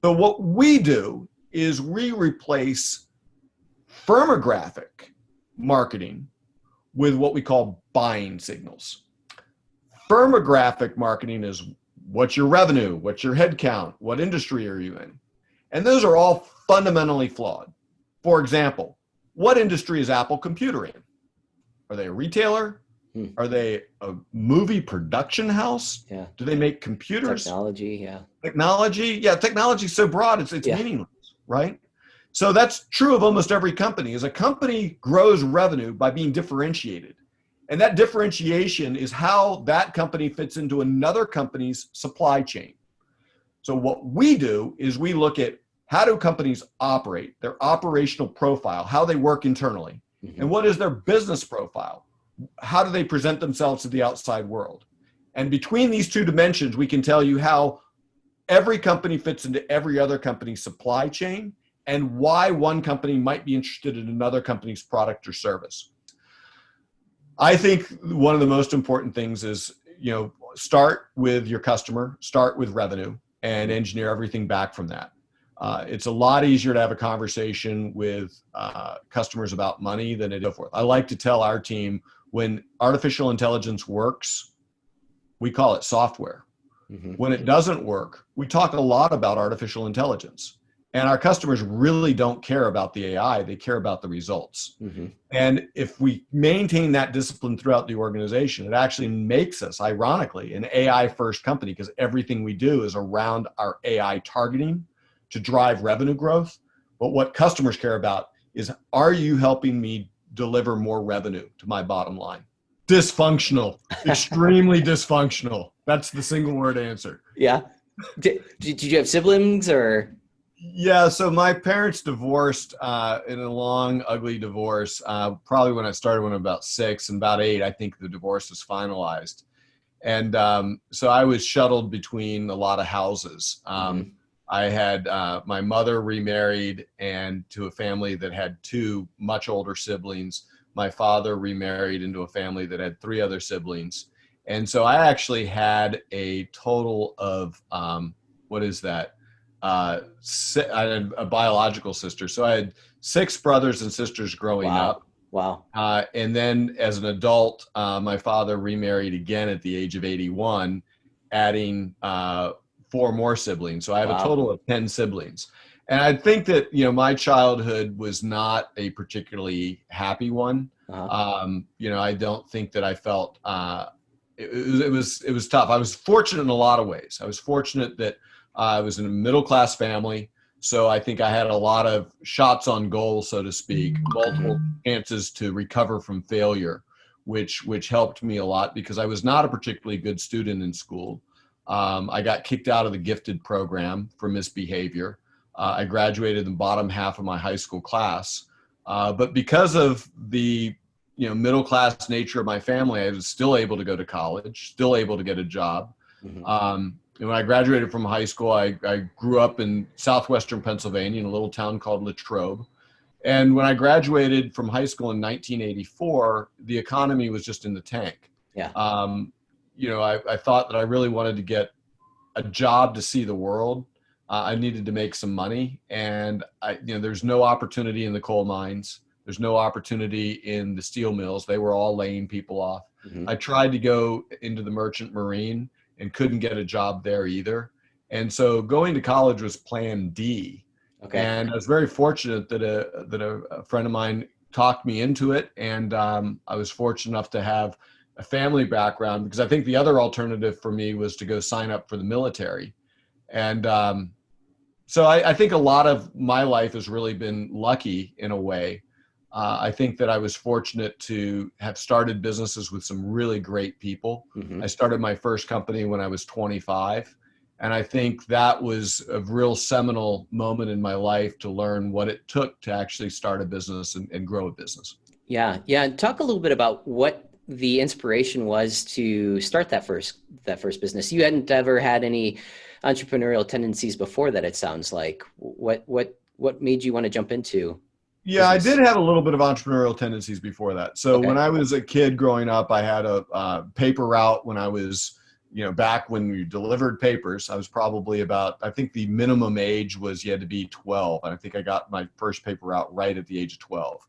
So what we do is we replace firmographic marketing with what we call buying signals. Firmographic marketing is what's your revenue, what's your head count, what industry are you in? And those are all fundamentally flawed. For example, what industry is Apple Computer in? Are they a retailer? Are they a movie production house? Yeah. Do they make computers? Technology, yeah. Technology? Yeah, technology is so broad, it's meaningless, right? So that's true of almost every company. As a company grows revenue by being differentiated. And that differentiation is how that company fits into another company's supply chain. So what we do is we look at how do companies operate, their operational profile, how they work internally, and what is their business profile? How do they present themselves to the outside world? And between these two dimensions, we can tell you how every company fits into every other company's supply chain and why one company might be interested in another company's product or service. I think one of the most important things is, start with your customer, start with revenue, and engineer everything back from that. It's a lot easier to have a conversation with customers about money than it is forth. I like to tell our team, when artificial intelligence works, we call it software. When it doesn't work, we talk a lot about artificial intelligence. And our customers really don't care about the AI, they care about the results. And if we maintain that discipline throughout the organization, it actually makes us, ironically, an AI first company, because everything we do is around our AI targeting to drive revenue growth. But what customers care about is, are you helping me deliver more revenue to my bottom line? Dysfunctional, extremely dysfunctional. That's the single word answer. Yeah. Did you have siblings or? Yeah, so my parents divorced in a long, ugly divorce, probably when I started when I was about 6, and about 8, I think the divorce was finalized. And so I was shuttled between a lot of houses. I had my mother remarried and to a family that had 2 much older siblings. My father remarried into a family that had 3 other siblings. And so I actually had a total of, I had a biological sister. So I had 6 brothers and sisters growing up. Wow. And then as an adult, my father remarried again at the age of 81, adding 4 more siblings. So I have a total of 10 siblings. And I think that, my childhood was not a particularly happy one. I don't think that I felt, it was tough. I was fortunate in a lot of ways. I was fortunate that I was in a middle-class family. So I think I had a lot of shots on goal, so to speak, multiple chances to recover from failure, which helped me a lot because I was not a particularly good student in school. I got kicked out of the gifted program for misbehavior. I graduated in the bottom half of my high school class. But because of the middle-class nature of my family, I was still able to go to college, still able to get a job. And when I graduated from high school, I grew up in southwestern Pennsylvania in a little town called Latrobe. And when I graduated from high school in 1984, the economy was just in the tank. Yeah. I thought that I really wanted to get a job to see the world. I needed to make some money, and there's no opportunity in the coal mines. There's no opportunity in the steel mills. They were all laying people off. I tried to go into the merchant marine and couldn't get a job there either. And so going to college was plan D. Okay. And I was very fortunate that a friend of mine talked me into it. And I was fortunate enough to have a family background, because I think the other alternative for me was to go sign up for the military. And so I think a lot of my life has really been lucky in a way. I think that I was fortunate to have started businesses with some really great people. I started my first company when I was 25. And I think that was a real seminal moment in my life to learn what it took to actually start a business and grow a business. Yeah. Yeah. Talk a little bit about what the inspiration was to start that first business. You hadn't ever had any entrepreneurial tendencies before that, it sounds like. What made you want to jump into? Yeah, business? I did have a little bit of entrepreneurial tendencies before that. So when I was a kid growing up, I had a paper route when I was back when we delivered papers, I was probably about, I think the minimum age was you had to be 12. And I think I got my first paper out right at the age of 12.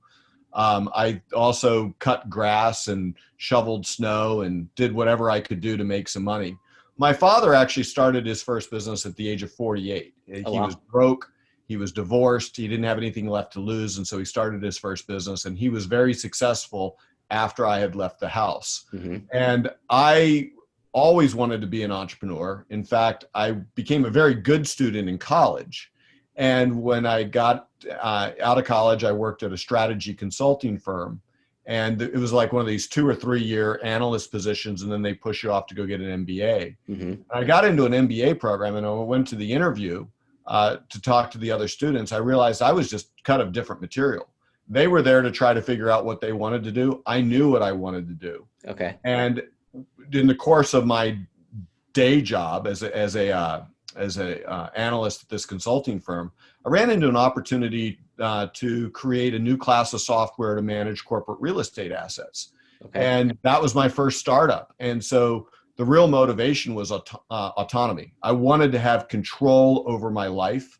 I also cut grass and shoveled snow and did whatever I could do to make some money. My father actually started his first business at the age of 48. Oh, he wow. was broke. He was divorced. He didn't have anything left to lose. And so he started his first business, and he was very successful after I had left the house. Mm-hmm. And I always wanted to be an entrepreneur. In fact, I became a very good student in college. And when I got out of college, I worked at a strategy consulting firm. And it was like one of these 2 or 3 year analyst positions, and then they push you off to go get an MBA. Mm-hmm. I got into an MBA program, and I went to the interview to talk to the other students. I realized I was just cut of different material. They were there to try to figure out what they wanted to do. I knew what I wanted to do. Okay. And in the course of my day job as a analyst at this consulting firm, I ran into an opportunity to create a new class of software to manage corporate real estate assets. Okay. And that was my first startup. And so the real motivation was autonomy. I wanted to have control over my life,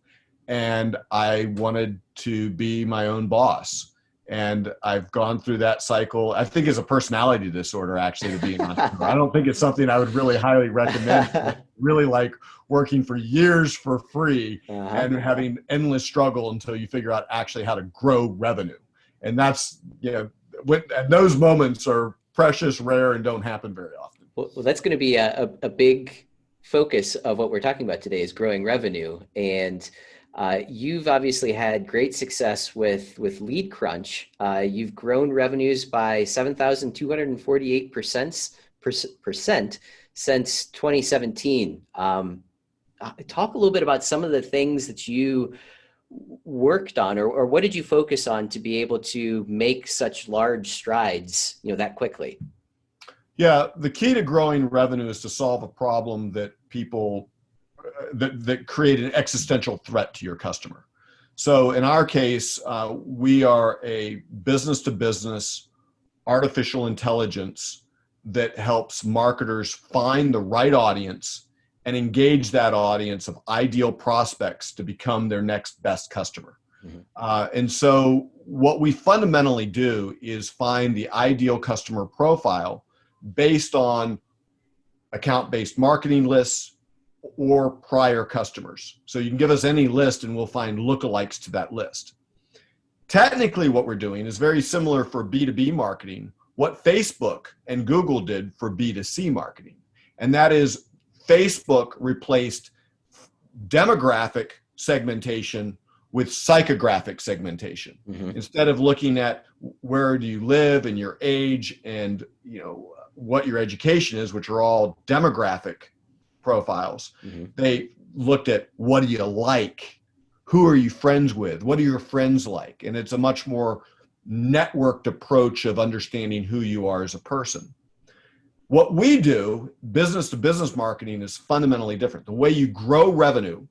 and I wanted to be my own boss. And I've gone through that cycle. I think it's a personality disorder, actually, to be an entrepreneur. I don't think it's something I would really highly recommend. I really like working for years for free and having endless struggle until you figure out actually how to grow revenue. And that's, and those moments are precious, rare, and don't happen very often. Well, that's going to be a big focus of what we're talking about today, is growing revenue. And you've obviously had great success with LeadCrunch. You've grown revenues by 7,248% since 2017. Talk a little bit about some of the things that you worked on, or what did you focus on to be able to make such large strides, that quickly? Yeah, the key to growing revenue is to solve a problem that people that create an existential threat to your customer. So in our case, we are a business-to-business artificial intelligence that helps marketers find the right audience and engage that audience of ideal prospects to become their next best customer. Mm-hmm. And so what we fundamentally do is find the ideal customer profile based on account-based marketing lists or prior customers. So you can give us any list and we'll find lookalikes to that list. Technically, what we're doing is very similar for B2B marketing, what Facebook and Google did for B2C marketing. And that is Facebook replaced demographic segmentation with psychographic segmentation. Mm-hmm. Instead of looking at where do you live and your age and what your education is, which are all demographic profiles, mm-hmm. They looked at what do you like, who are you friends with, what are your friends like, and it's a much more networked approach of understanding who you are as a person. What we do, business to business marketing, is fundamentally different. The way you grow revenue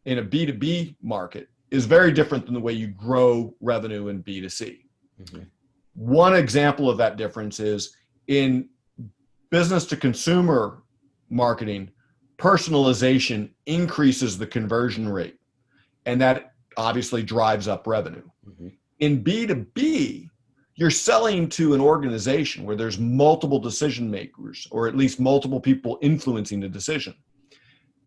in a B2B market is very different than the way you grow revenue in B2C. Mm-hmm. One example of that difference is in business to consumer marketing, personalization increases the conversion rate, and that obviously drives up revenue. Mm-hmm. In B2B, you're selling to an organization where there's multiple decision makers, or at least multiple people influencing the decision.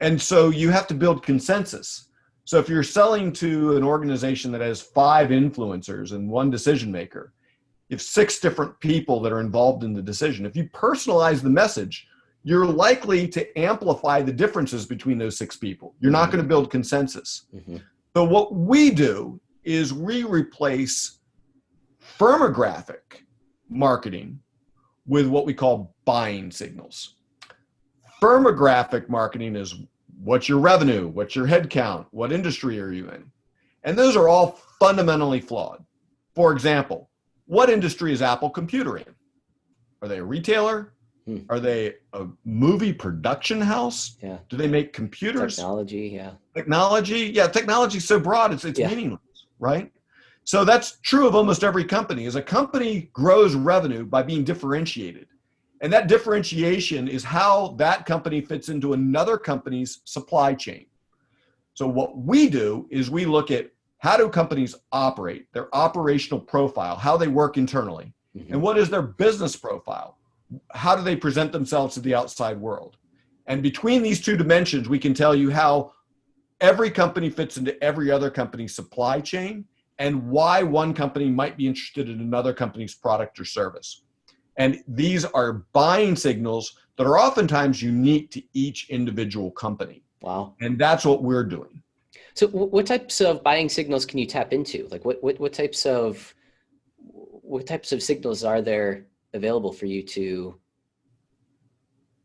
And so you have to build consensus. So if you're selling to an organization that has 5 influencers and 1 decision maker, you have 6 different people that are involved in the decision. If you personalize the message, you're likely to amplify the differences between those 6 people. You're not going to build consensus. Mm-hmm. So what we do is we replace firmographic marketing with what we call buying signals. Firmographic marketing is what's your revenue, what's your head count, what industry are you in? And those are all fundamentally flawed. For example, what industry is Apple Computer in? Are they a retailer? Are they a movie production house? Yeah. Do they make computers? Technology, yeah. Technology, yeah. Technology is so broad, it's meaningless, right? So that's true of almost every company. As a company grows revenue by being differentiated. And that differentiation is how that company fits into another company's supply chain. So what we do is we look at how do companies operate, their operational profile, how they work internally, and what is their business profile? How do they present themselves to the outside world? And between these two dimensions, we can tell you how every company fits into every other company's supply chain and why one company might be interested in another company's product or service. And these are buying signals that are oftentimes unique to each individual company. Wow. And that's what we're doing. So what types of buying signals can you tap into? Like what types of signals are there available for you to,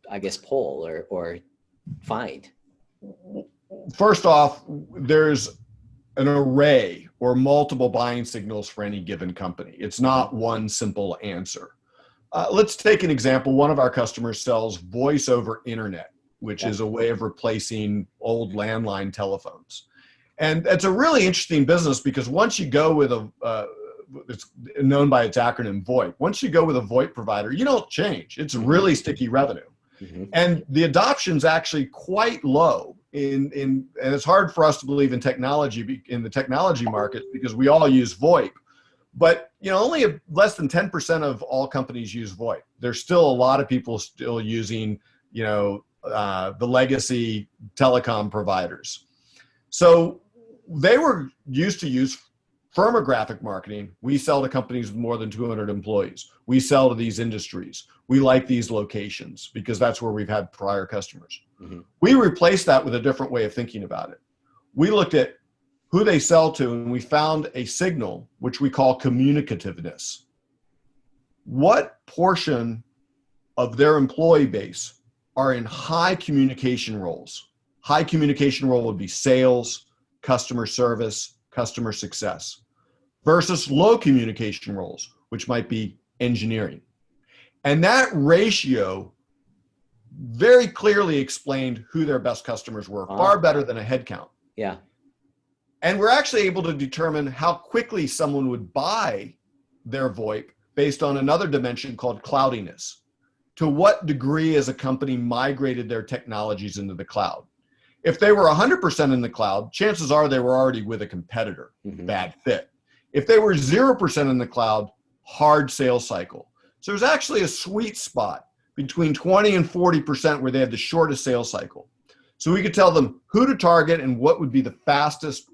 I guess, poll or find? First off, there's an array or multiple buying signals for any given company. It's not one simple answer. Let's take an example. One of our customers sells voice over internet, which is a way of replacing old landline telephones. And it's a really interesting business because once you go with it's known by its acronym VoIP. Once you go with a VoIP provider, you don't change. It's really sticky revenue. And the adoption's actually quite low and it's hard for us to believe in the technology market because we all use VoIP. But only less than 10% of all companies use VoIP. There's still a lot of people still using, the legacy telecom providers. So they were used to use firmographic marketing. We sell to companies with more than 200 employees. We sell to these industries. We like these locations because that's where we've had prior customers. We replaced that with a different way of thinking about it. We looked at who they sell to, and we found a signal, which we call communicativeness. What portion of their employee base are in high communication roles? High communication role would be sales, customer service, customer success, versus low communication roles, which might be engineering. And that ratio very clearly explained who their best customers were, far better than a head count. Yeah. And we're actually able to determine how quickly someone would buy their VoIP based on another dimension called cloudiness. To what degree has a company migrated their technologies into the cloud? If they were 100% in the cloud, chances are they were already with a competitor, bad fit. If they were 0% in the cloud, hard sales cycle. So there's actually a sweet spot between 20 and 40% where they had the shortest sales cycle. So we could tell them who to target and what would be the fastest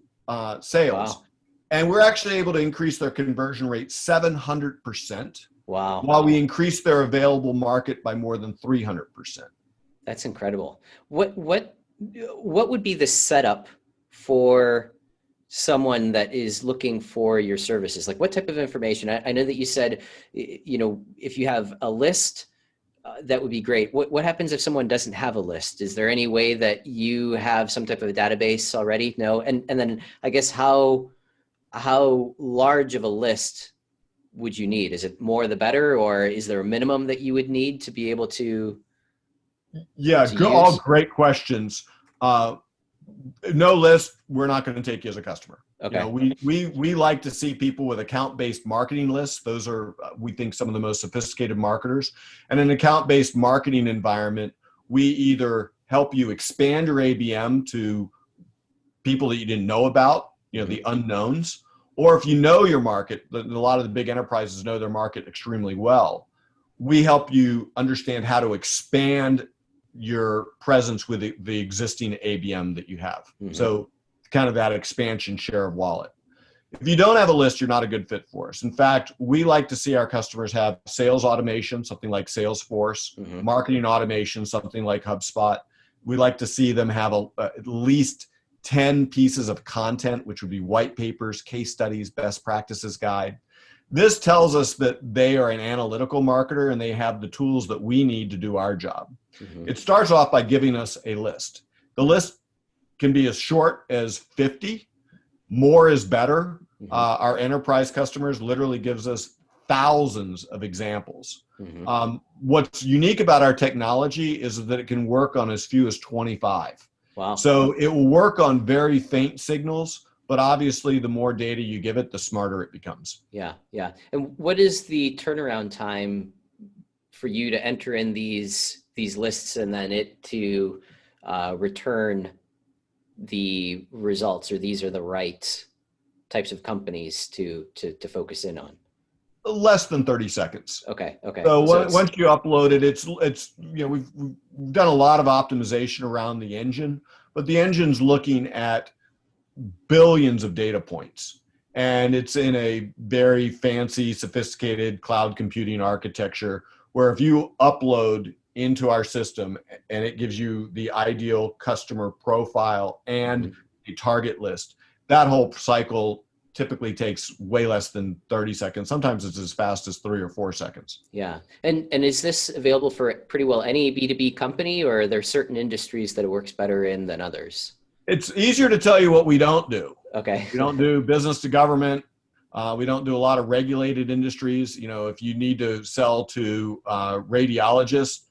sales. Wow. And we're actually able to increase their conversion rate 700%. Wow. While we increase their available market by more than 300%. That's incredible. What would be the setup for someone that is looking for your services? Like what type of information? I know that you said, if you have a list, that would be great. What happens if someone doesn't have a list? Is there any way that you have some type of a database already? No. And then I guess how large of a list would you need? Is it more the better, or is there a minimum that you would need to be able to? Yeah, all great questions. No list, we're not going to take you as a customer. Okay. We like to see people with account-based marketing lists. Those are, we think, some of the most sophisticated marketers. And in an account-based marketing environment, we either help you expand your ABM to people that you didn't know about, the unknowns, or if you know your market, a lot of the big enterprises know their market extremely well. We help you understand how to expand your presence with the existing ABM that you have. So kind of that expansion share of wallet. If you don't have a list, you're not a good fit for us. In fact, we like to see our customers have sales automation, something like Salesforce, marketing automation, something like HubSpot. We like to see them have at least 10 pieces of content, which would be white papers, case studies, best practices guide. This tells us that they are an analytical marketer and they have the tools that we need to do our job. It starts off by giving us a list. The list can be as short as 50. More is better. Our enterprise customers literally gives us thousands of examples. What's unique about our technology is that it can work on as few as 25. Wow. So it will work on very faint signals, but obviously the more data you give it, the smarter it becomes. Yeah. Yeah. And what is the turnaround time for you to enter in these lists and then it to return the results, or these are the right types of companies to focus in on? Less than 30 seconds. Okay. So So once you upload it, it's we've done a lot of optimization around the engine, but the engine's looking at billions of data points, and it's in a very fancy, sophisticated cloud computing architecture where if you upload into our system and it gives you the ideal customer profile and a target list, that whole cycle typically takes way less than 30 seconds. Sometimes it's as fast as 3 or 4 seconds. Yeah. And is this available for pretty well any B2B company, or are there certain industries that it works better in than others? It's easier to tell you what we don't do. Okay. We don't do business to government. We don't do a lot of regulated industries. If you need to sell to radiologists,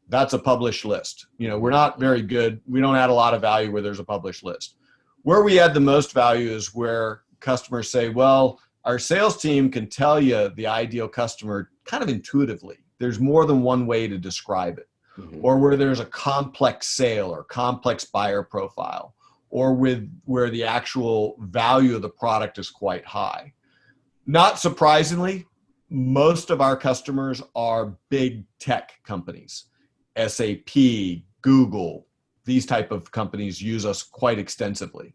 that's a published list. We're not very good. We don't add a lot of value where there's a published list. Where we add the most value is where customers say, well, our sales team can tell you the ideal customer kind of intuitively. There's more than one way to describe it. Or where there's a complex sale or complex buyer profile, or where the actual value of the product is quite high. Not surprisingly, most of our customers are big tech companies. SAP, Google, these type of companies use us quite extensively.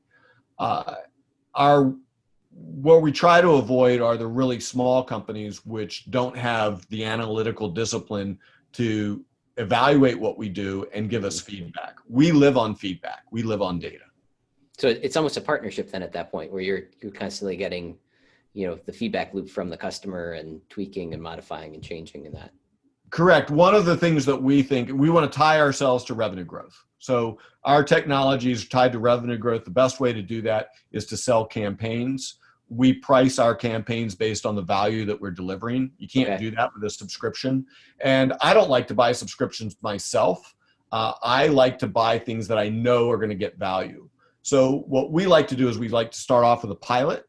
What we try to avoid are the really small companies which don't have the analytical discipline to evaluate what we do and give us feedback. We live on feedback. We live on data. So it's almost a partnership then at that point, where you're constantly getting, the feedback loop from the customer and tweaking and modifying and changing in that. Correct. One of the things that we think, we want to tie ourselves to revenue growth. So our technology is tied to revenue growth. The best way to do that is to sell campaigns. We price our campaigns based on the value that we're delivering. You can't do that with a subscription. And I don't like to buy subscriptions myself. I like to buy things that I know are going to get value. So what we like to do is we like to start off with a pilot.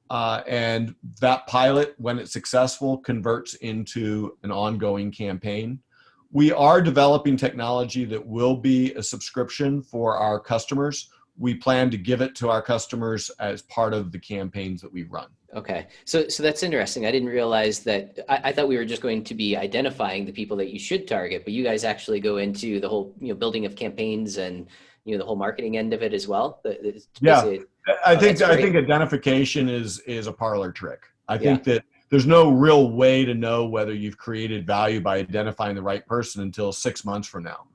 And that pilot, when it's successful, converts into an ongoing campaign. We are developing technology that will be a subscription for our customers. We plan to give it to our customers as part of the campaigns that we run. Okay. So that's interesting. I didn't realize that. I thought we were just going to be identifying the people that you should target, but you guys actually go into the whole, building of campaigns and, the whole marketing end of it as well. Yeah. I think identification is a parlor trick. I think that there's no real way to know whether you've created value by identifying the right person until 6 months from now.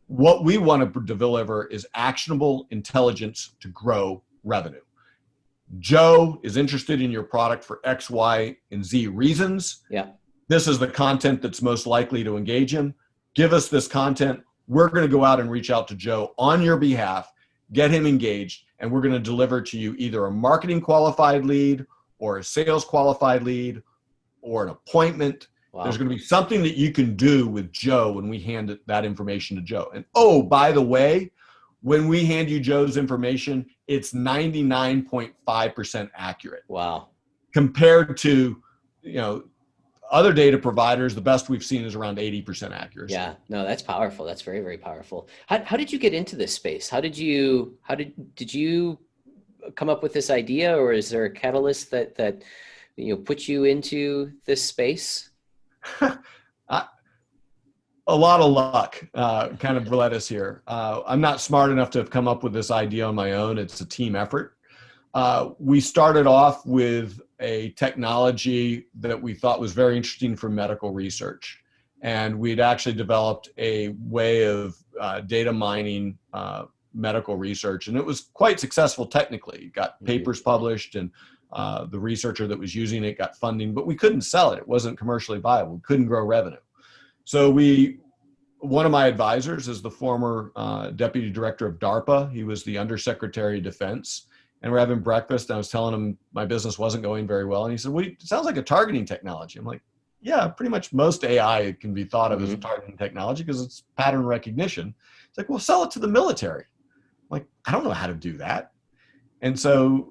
What we want to deliver is actionable intelligence to grow revenue. Joe is interested in your product for X, Y, and Z reasons. Yeah. This is the content that's most likely to engage him. Give us this content. We're going to go out and reach out to Joe on your behalf, get him engaged, and we're going to deliver to you either a marketing qualified lead or a sales qualified lead or an appointment. Wow. There's going to be something that you can do with Joe when we hand that information to Joe. And oh, by the way, when we hand you Joe's information, it's 99.5% accurate. Wow. Compared to, other data providers, the best we've seen is around 80% accuracy. Yeah, no, that's powerful. That's very, very powerful. How did you get into this space? Did you come up with this idea, or is there a catalyst that put you into this space? A lot of luck kind of led us here. I'm not smart enough to have come up with this idea on my own. It's a team effort. We started off with a technology that we thought was very interesting for medical research. And we'd actually developed a way of data mining medical research. And it was quite successful technically. It got papers published, and the researcher that was using it got funding, but we couldn't sell it. It wasn't commercially viable. We couldn't grow revenue. So one of my advisors is the former deputy director of DARPA. He was the undersecretary of defense. And we're having breakfast, and I was telling him my business wasn't going very well. And he said, well, it sounds like a targeting technology. I'm like, yeah, pretty much most AI can be thought of as a targeting technology because it's pattern recognition. It's like, well, sell it to the military. I'm like, I don't know how to do that. And so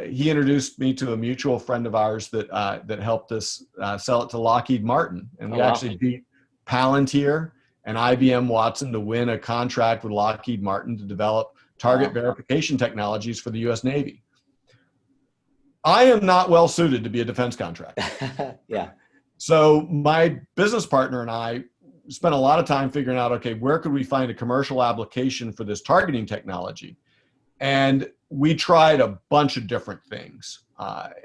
he introduced me to a mutual friend of ours that helped us sell it to Lockheed Martin. And we actually beat Palantir and IBM Watson to win a contract with Lockheed Martin to develop target verification technologies for the US Navy. I am not well suited to be a defense contractor. Yeah. So my business partner and I spent a lot of time figuring out, okay, where could we find a commercial application for this targeting technology? And we tried a bunch of different things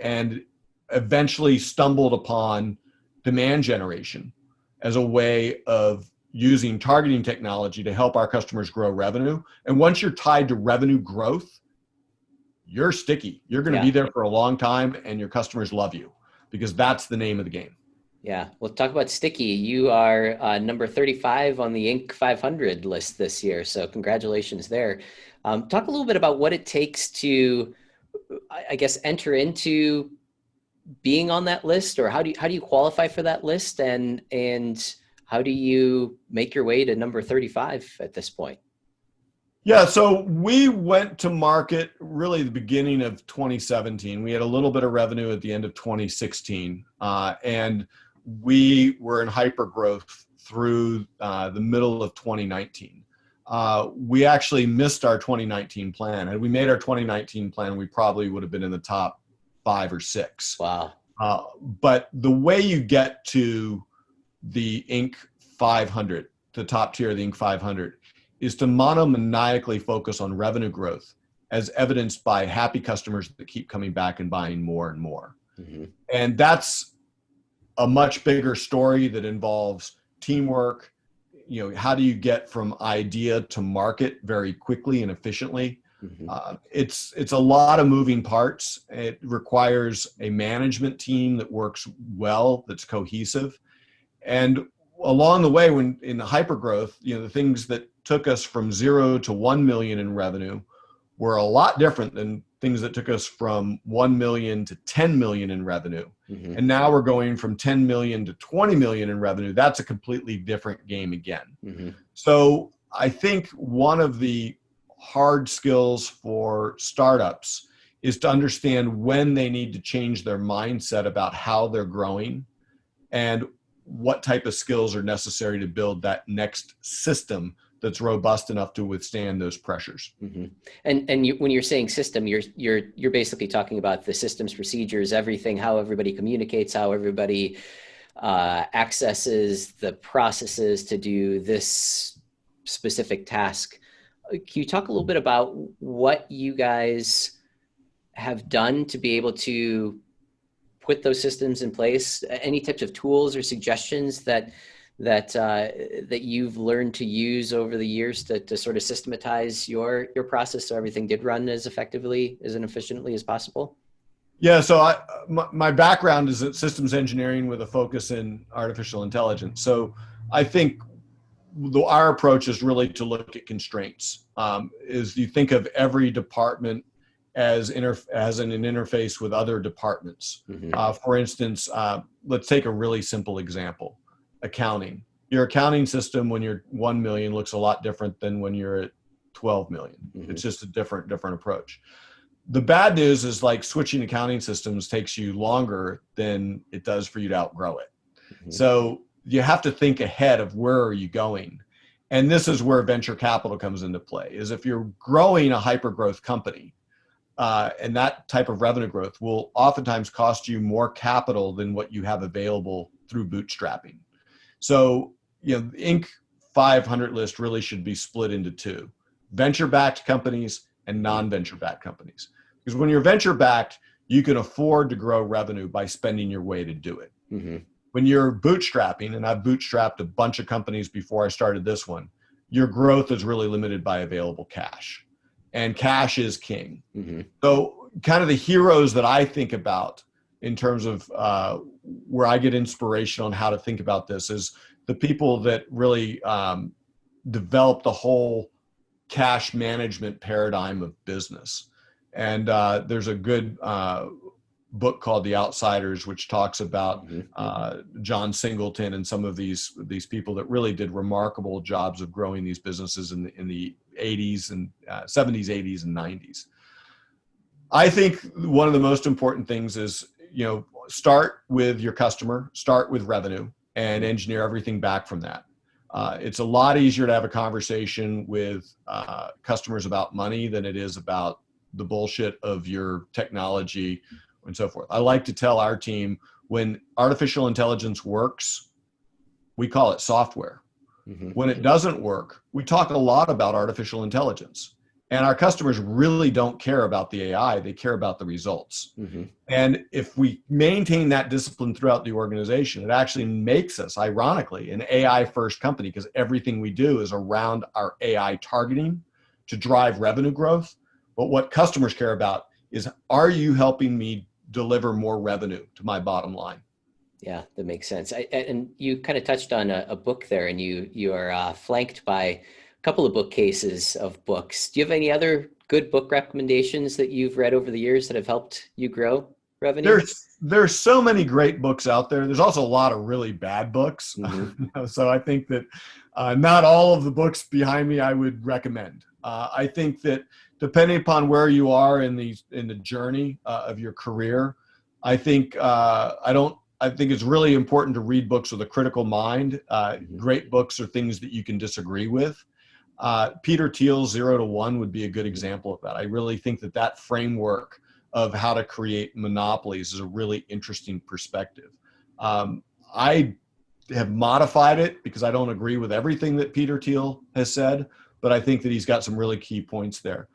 and eventually stumbled upon demand generation as a way of using targeting technology to help our customers grow revenue. And once you're tied to revenue growth, you're sticky. You're going to be there for a long time, and your customers love you because that's the name of the game. Yeah. Well, talk about sticky. You are number 35 on the Inc. 500 list this year. So congratulations there. Talk a little bit about what it takes to, I guess, enter into being on that list, or how do you qualify for that list, and how do you make your way to number 35 at this point? Yeah, so we went to market really the beginning of 2017. We had a little bit of revenue at the end of 2016, and we were in hyper growth through the middle of 2019. We actually missed our 2019 plan. Had we made our 2019 plan, we probably would have been in the top 5 or 6. Wow. But the way you get to the Inc. 500, the top tier of the Inc. 500, is to monomaniacally focus on revenue growth as evidenced by happy customers that keep coming back and buying more and more. Mm-hmm. And that's a much bigger story that involves teamwork. You know, how do you get from idea to market very quickly and efficiently? Mm-hmm. It's a lot of moving parts. It requires a management team that works well, that's cohesive. And along the way, when in the hypergrowth, you know, the things that took us from 0 to 1 million in revenue were a lot different than things that took us from 1 million to 10 million in revenue. Mm-hmm. And now we're going from 10 million to 20 million in revenue. That's a completely different game again. Mm-hmm. So I think one of the hard skills for startups is to understand when they need to change their mindset about how they're growing and what type of skills are necessary to build that next system that's robust enough to withstand those pressures. Mm-hmm. And when you're saying system, you're basically talking about the systems, procedures, everything, how everybody communicates, how everybody accesses the processes to do this specific task. Can you talk a little bit about what you guys have done to be able to put those systems in place? Any types of tools or suggestions that you've learned to use over the years to sort of systematize your process so everything did run as effectively, as efficiently as possible? Yeah, so my background is in systems engineering with a focus in artificial intelligence. So I think our approach is really to look at constraints. Is you think of every department as an interface with other departments. Mm-hmm. For instance, let's take a really simple example. Accounting. Your accounting system when you're 1 million looks a lot different than when you're at 12 million. Mm-hmm. It's just a different approach. The bad news is like switching accounting systems takes you longer than it does for you to outgrow it. Mm-hmm. So you have to think ahead of where are you going. And this is where venture capital comes into play, is if you're growing a hyper-growth company, and that type of revenue growth will oftentimes cost you more capital than what you have available through bootstrapping. So, you know, the Inc. 500 list really should be split into 2, venture-backed companies and non-venture-backed companies. Because when you're venture-backed, you can afford to grow revenue by spending your way to do it. Mm-hmm. When you're bootstrapping, and I've bootstrapped a bunch of companies before I started this one, your growth is really limited by available cash. And cash is king. Mm-hmm. So kind of the heroes that I think about in terms of where I get inspiration on how to think about this is the people that really develop the whole cash management paradigm of business. And there's a good book called The Outsiders, which talks about John Singleton and some of these people that really did remarkable jobs of growing these businesses in the 80s and 70s, 80s, and 90s. I think one of the most important things is, you know, start with your customer, start with revenue, and engineer everything back from that. It's a lot easier to have a conversation with customers about money than it is about the bullshit of your technology and so forth. I like to tell our team, when artificial intelligence works, we call it software. Mm-hmm. When it doesn't work, we talk a lot about artificial intelligence. And our customers really don't care about the AI, they care about the results. Mm-hmm. And if we maintain that discipline throughout the organization, it actually makes us, ironically, an AI first company, because everything we do is around our AI targeting to drive revenue growth. But what customers care about is, are you helping me deliver more revenue to my bottom line? Yeah, that makes sense. And you kind of touched on a book there, and you are flanked by a couple of bookcases of books. Do you have any other good book recommendations that you've read over the years that have helped you grow revenue? There's so many great books out there. There's also a lot of really bad books. Mm-hmm. So I think that not all of the books behind me I would recommend. I think that depending upon where you are in the journey of your career, I think I think it's really important to read books with a critical mind. Great books are things that you can disagree with. Peter Thiel's 0 to 1 would be a good example of that. I really think that framework of how to create monopolies is a really interesting perspective. I have modified it because I don't agree with everything that Peter Thiel has said, but I think that he's got some really key points there.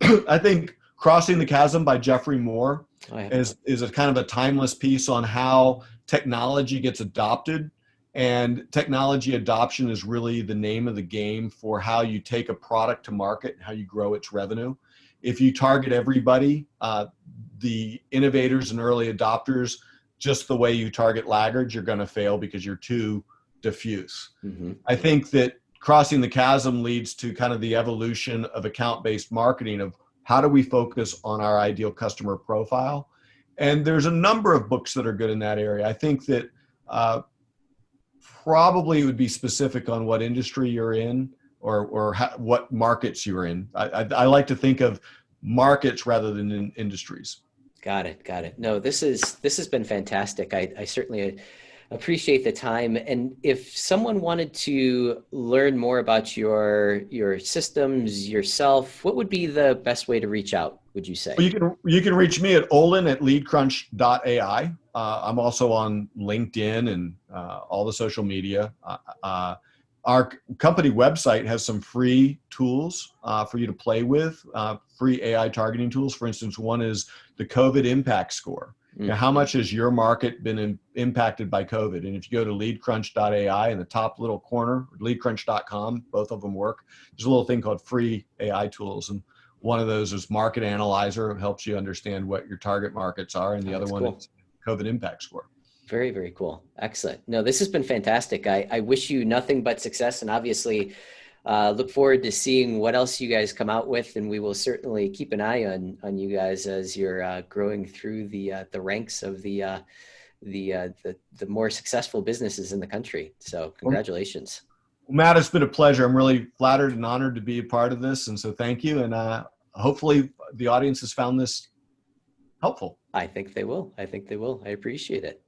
I think Crossing the Chasm by Jeffrey Moore is a kind of a timeless piece on how technology gets adopted. And technology adoption is really the name of the game for how you take a product to market and how you grow its revenue. If you target everybody, the innovators and early adopters, just the way you target laggards, you're going to fail because you're too diffuse. Mm-hmm. I think that Crossing the Chasm leads to kind of the evolution of account-based marketing, of how do we focus on our ideal customer profile? And there's a number of books that are good in that area. I think that probably it would be specific on what industry you're in or what markets you're in. I like to think of markets rather than in industries. Got it. No, this has been fantastic. I certainly appreciate the time. And if someone wanted to learn more about your systems, yourself, what would be the best way to reach out, would you say? Well, you can reach me at olin@leadcrunch.ai. I'm also on LinkedIn and all the social media. Our company website has some free tools for you to play with, free AI targeting tools. For instance, one is the COVID impact score. Mm-hmm. Now, how much has your market been impacted by COVID? And if you go to leadcrunch.ai in the top little corner, leadcrunch.com, both of them work. There's a little thing called free AI tools. And one of those is Market Analyzer, helps you understand what your target markets are. And the other one is COVID impact score. Very, very cool. Excellent. No, this has been fantastic. I wish you nothing but success, and obviously look forward to seeing what else you guys come out with. And we will certainly keep an eye on you guys as you're growing through the ranks of the more successful businesses in the country. So congratulations. Well, Matt, it's been a pleasure. I'm really flattered and honored to be a part of this. And so thank you. And hopefully the audience has found this helpful. I think they will. I appreciate it.